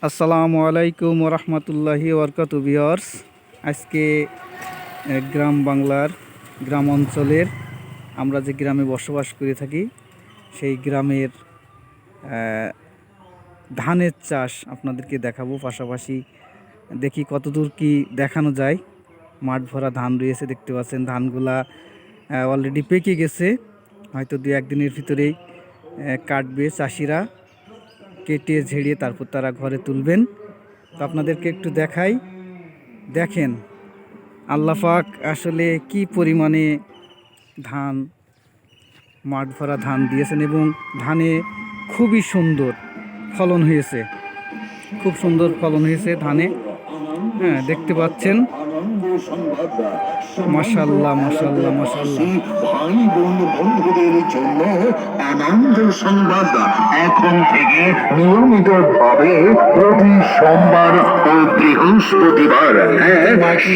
আসসালামু আলাইকুম রহমতুল্লাহি ওবরকাতুহু ভিউয়ার্স। আজকে গ্রাম বাংলার গ্রাম অঞ্চলের আমরা যে গ্রামে বসবাস করে থাকি সেই গ্রামের ধানের চাষ আপনাদেরকে দেখাবো। পাশাপাশি দেখি কতদূর কি দেখানো যায়। মাঠ ভরা ধান রয়েছে, দেখতে পাচ্ছেন ধানগুলা অলরেডি পেকে গেছে, হয়তো দু একদিনের ভিতরেই কাটবে চাষিরা, কেটে ঝেড়ে তারপর তারা ঘরে তুলবেন। তো আপনাদেরকে একটু দেখাই। দেখেন আল্লাহ পাক আসলে কি পরিমাণে ধান, মাঠ ভরা ধান দিয়েছেন এবং ধানে খুবই সুন্দর ফলন হয়েছে, খুব সুন্দর ফলন হয়েছে ধানে। হ্যাঁ, দেখতে পাচ্ছেন, মাশাআল্লাহ মাশাআল্লাহ মাশাআল্লাহ। ভাই বোন বন্ধুদের জন্য আনন্দ সংবাদ। এখন থেকে নিয়মিত ভাবে প্রতি সোমবার ও বৃহস্পতিবার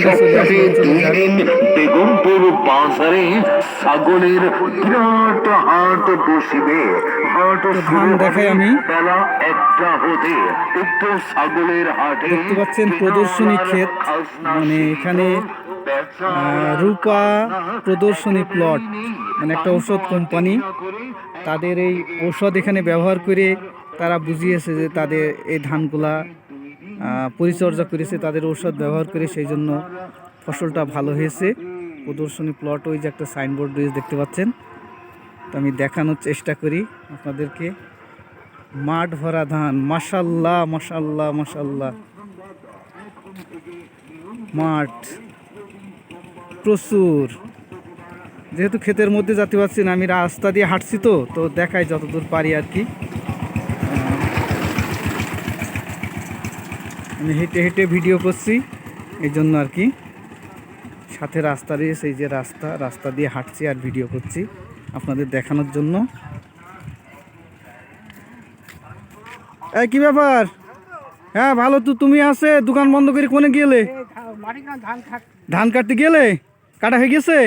সপ্তাহে 2 দিন বেগমপুর বাজারে ছাগলের বিরাট হাট বসিবে। ধান দেখাই আমি। বেলা 1টা হতে উক্ত ছাগলের হাটে দেখতে পাচ্ছেন প্রদর্শনী ক্ষেত, মানে এখানে রূপা প্রদর্শনী প্লট, মানে একটা ঔষধ কোম্পানি, তাদের এই ঔষধ এখানে ব্যবহার করে তারা বুঝিয়েছে যে তাদের এই ধানগুলা পরিচর্যা করেছে, তাদের ঔষধ ব্যবহার করে, সেই জন্য ফসলটা ভালো হয়েছে। প্রদর্শনী প্লট, ওই যে একটা সাইনবোর্ড রয়েছে দেখতে পাচ্ছেন। তো আমি দেখানোর চেষ্টা করি আপনাদেরকে। মাঠ ভরা ধান, মাশাআল্লাহ মাশাআল্লাহ মাশাআল্লাহ। মাঠ প্রচুর, যেহেতু ক্ষেতের মধ্যে যেতে পারছি না, আমি রাস্তা দিয়ে হাঁটছি, তো দেখাই যতদূর পারি আর কি। আমি হেঁটে হেঁটে ভিডিও করছি, এই জন্য আর কি। সাথে রাস্তা রয়েছে, এই যে রাস্তা দিয়ে হাঁটছি আর ভিডিও করছি আপনাদের দেখানোর জন্য। এই কি ব্যাপার? হ্যাঁ ভালো তো, তুমি আছে দোকান বন্ধ করে কোনে গেলে? ধান কাটতে গেলে? কাটা হয়ে গেছে?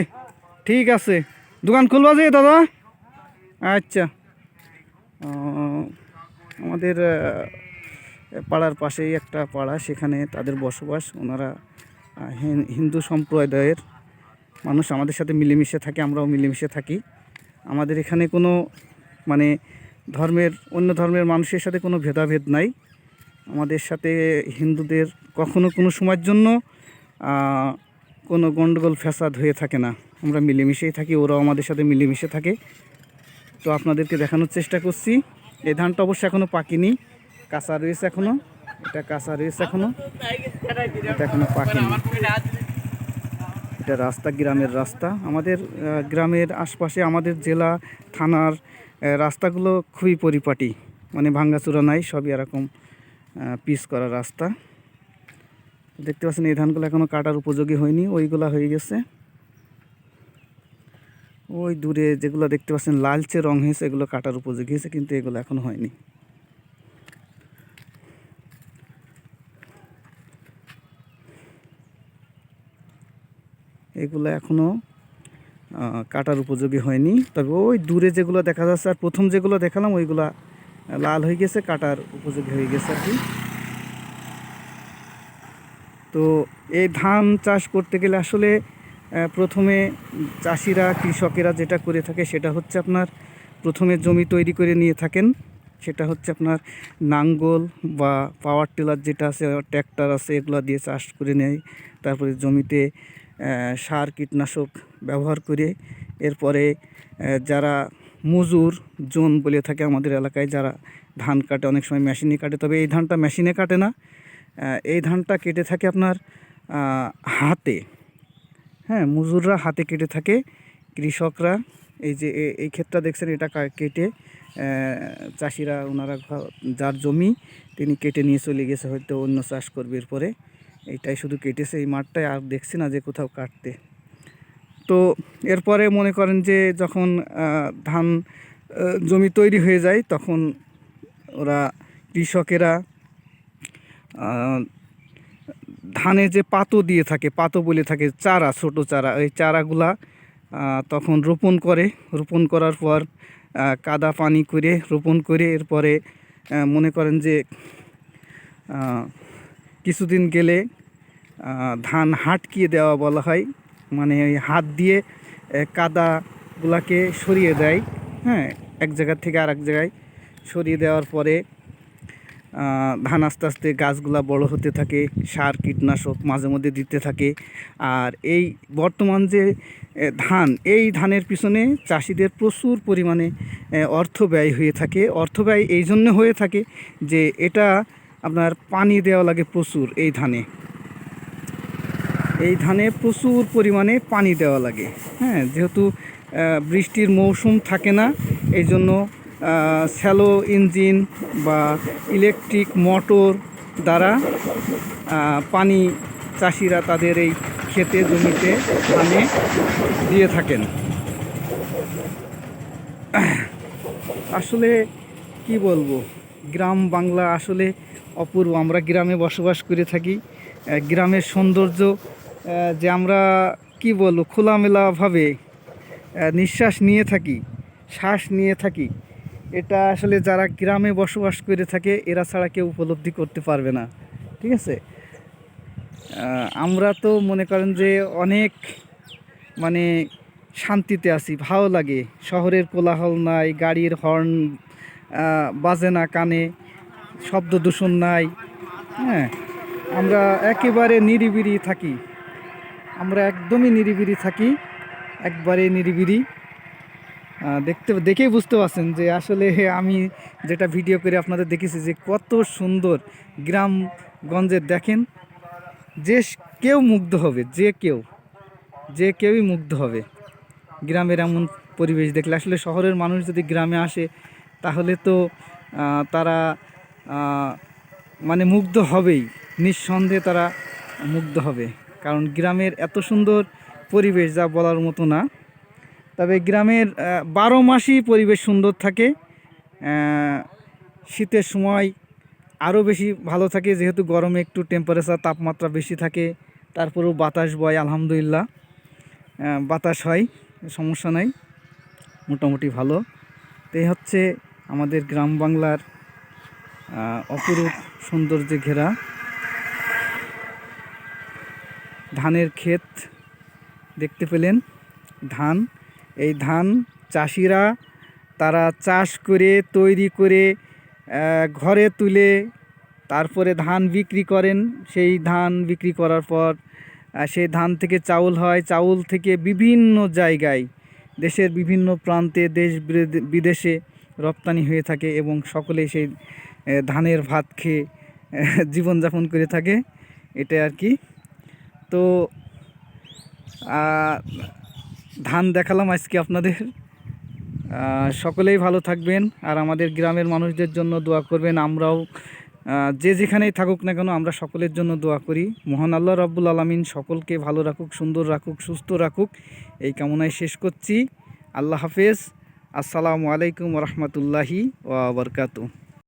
ঠিক আছে, দোকান খুলবা যে দাদা? আচ্ছা। আমাদের পাড়ার পাশেই একটা পাড়া, সেখানে তাদের বসবাস। ওনারা হিন্দু সম্প্রদায়ের মানুষ, আমাদের সাথে মিলেমিশে থাকে, আমরাও মিলেমিশে থাকি। আমাদের এখানে কোনো মানে অন্য ধর্মের মানুষের সাথে কোনো ভেদাভেদ নাই। আমাদের সাথে হিন্দুদের কখনো কোনো সময়ের জন্য কোনো গণ্ডগোল ফ্যাসাদ হয়ে থাকে না, আমরা মিলেমিশেই থাকি, ওরাও আমাদের সাথে মিলেমিশে থাকে। তো আপনাদেরকে দেখানোর চেষ্টা করছি। এই ধানটা অবশ্য এখনও পাকেনি, কাঁচা রয়েছে এখনও, এটা কাঁচা রয়েছে এখনও, এটা এখনও পাকেনি। এটা রাস্তা, গ্রামের রাস্তা। আমাদের গ্রামের আশপাশে, আমাদের জেলা থানার রাস্তাগুলো খুবই পরিপাটি, মানে ভাঙ্গাচূড়া নাই, সবই এরকম পিচ করা রাস্তা। দেখতে পাচ্ছেন এই ধানগুলো এখনও কাটার উপযোগী হয়নি, ওইগুলা হয়ে গেছে। ওই দূরে যেগুলো দেখতে পাচ্ছেন লালচে রং হয়েছে, এগুলো কাটার উপযোগী হয়েছে, কিন্তু এগুলো এখনও হয়নি। এগুলো এখনও কাটার উপযোগী হয়নি, তবে ওই দূরে যেগুলো দেখা যাচ্ছে আর প্রথম যেগুলো দেখালাম ওইগুলা লাল হয়ে গেছে, কাটার উপযোগী হয়ে গেছে আর কি। তো এই ধান চাষ করতে গেলে আসলে প্রথমে চাষিরা, কৃষকেরা যেটা করে থাকে সেটা হচ্ছে আপনার প্রথমে জমি তৈরি করে নিয়ে থাকেন। সেটা হচ্ছে আপনার নাঙ্গল বা পাওয়ার টিলার যেটা আছে, ট্র্যাক্টর আছে, এগুলো দিয়ে চাষ করে নেয়। তারপরে জমিতে সার কীটনাশক ব্যবহার করে, এরপরে যারা মজুর জন বলে থাকে আমাদের এলাকায়, যারা ধান কাটে, অনেক সময় মেশিনে কাটে, তবে এই ধানটা মেশিনে কাটে না, এই ধানটা কেটে থাকে আপনার হাতে। হ্যাঁ, মজুররা হাতে কেটে থাকে, কৃষকরা এই যে এই ক্ষেতটা দেখছেন, এটা কেটে চাষিরা, ওনারা যার জমি তিনি কেটে নিয়ে চলে গেছে, হয়তো অন্য চাষ করবে এরপরে। এইটাই শুধু কেটেছে এই মাঠটায়, আর দেখছি না যে কোথাও কাটতে। তো এরপরে মনে করেন যে যখন ধান জমি তৈরি হয়ে যায়, তখন ওরা কৃষকেরা ধানে যে পাতো দিয়ে থাকে, পাতো বলে থাকে, চারা, ছোট চারা, ওই চারাগুলা তখন রোপণ করে। রোপণ করার পর কাদা পানি করে রোপণ করে, এরপরে মনে করেন যে কিছুদিন গেলে ধান হাটকিয়ে দেওয়া বলা হয়, মানে ওই হাত দিয়ে কাদাগুলাকে সরিয়ে দেয়, হ্যাঁ, এক জায়গা থেকে আর এক জায়গায় সরিয়ে দেওয়ার পরে ধান আস্তে আস্তে গাছগুলা বড় হতে থাকে, সার কীটনাশক মাঝে মধ্যে দিতে থাকে। আর এই বর্তমান যে ধান, এই ধানের পিছনে চাষিদের প্রচুর পরিমাণে অর্থ ব্যয় হয়ে থাকে। অর্থ ব্যয় এই জন্য হয়ে থাকে যে এটা আপনার পানি দেওয়া লাগে প্রচুর। এই ধানে প্রচুর পরিমাণে পানি দেওয়া লাগে, হ্যাঁ, যেহেতু বৃষ্টির মৌসুম থাকে না, এই জন্য স্যালো ইঞ্জিন বা ইলেকট্রিক মোটর দ্বারা পানি চাষিরা তাদের এই ক্ষেতে জমিতে ধানে দিয়ে থাকেন। আসলে কি বলবো, গ্রাম বাংলা আসলে অপূর্ব। আমরা গ্রামে বসবাস করে থাকি। গ্রামের সৌন্দর্য যে আমরা কি বলবো খোলামেলাভাবে নিঃশ্বাস নিয়ে থাকি, শ্বাস নিয়ে থাকি, এটা আসলে যারা গ্রামে বসবাস করে থাকে এরা ছাড়া কেউ উপলব্ধি করতে পারবে না। ঠিক আছে, আমরা তো মনে করেন যে অনেক মানে শান্তিতে আছি, ভালো লাগে। শহরের কোলাহল নাই, গাড়ির হর্ন বাজে না কানে, শব্দ দূষণ নাই, হ্যাঁ, আমরা একেবারে নিরিবিলি থাকি। আমরা একদমই নিরিবিলি থাকি, একবারে নিরিবিলি। দেখেই বুঝতে পারছেন যে আসলে আমি যেটা ভিডিও করে আপনাদের দেখেছি যে কত সুন্দর গ্রামগঞ্জের। দেখেন, যে কেউ মুগ্ধ হবে, যে কেউই মুগ্ধ হবে গ্রামের এমন পরিবেশ দেখলে। আসলে শহরের মানুষ যদি গ্রামে আসে তাহলে তো তারা মানে মুগ্ধ হবেই, নিঃসন্দেহে তারা মুগ্ধ হবে। কারণ গ্রামের এত সুন্দর পরিবেশ যা বলার মতো না। তবে গ্রামের 12 মাসই পরিবেশ সুন্দর থাকে। শীতের সময় আরও বেশি ভালো থাকে, যেহেতু গরমে একটু টেম্পারেচার তাপমাত্রা বেশি থাকে, তারপরেও বাতাস বয়, আলহামদুলিল্লাহ বাতাস হয়, সমস্যা নাই, মোটামুটি ভালো। তো এই হচ্ছে আমাদের গ্রাম বাংলার অপরূপ সৌন্দর্যে ঘেরা ধানের ক্ষেত দেখতে পেলেন। এই ধান চাষিরা তারা চাষ করে তৈরি করে ঘরে তুলে তারপরে ধান বিক্রি করেন। সেই ধান বিক্রি করার পর সেই ধান থেকে চাউল হয়, চাউল থেকে বিভিন্ন জায়গায় দেশের বিভিন্ন প্রান্তে দেশ বিদেশে রপ্তানি হয়ে থাকে এবং সকলেই সেই ধানের ভাত খেয়ে জীবনযাপন করে থাকে, এটা আর কি। তো ধান দেখালাম আজকে আপনাদের। সকলেই ভালো থাকবেন আর আমাদের গ্রামের মানুষদের জন্য দোয়া করবেন। আমরাও যে যেখানেই থাকুক না কেন আমরা সকলের জন্য দোয়া করি। মহান আল্লাহ রাব্বুল আলামিন সকলকে ভালো রাখুক, সুন্দর রাখুক, সুস্থ রাখুক, এই কামনায় শেষ করছি। আল্লাহ হাফেজ। আসসালামু আলাইকুম ওয়া রাহমাতুল্লাহি ওয়া বারাকাতুহু।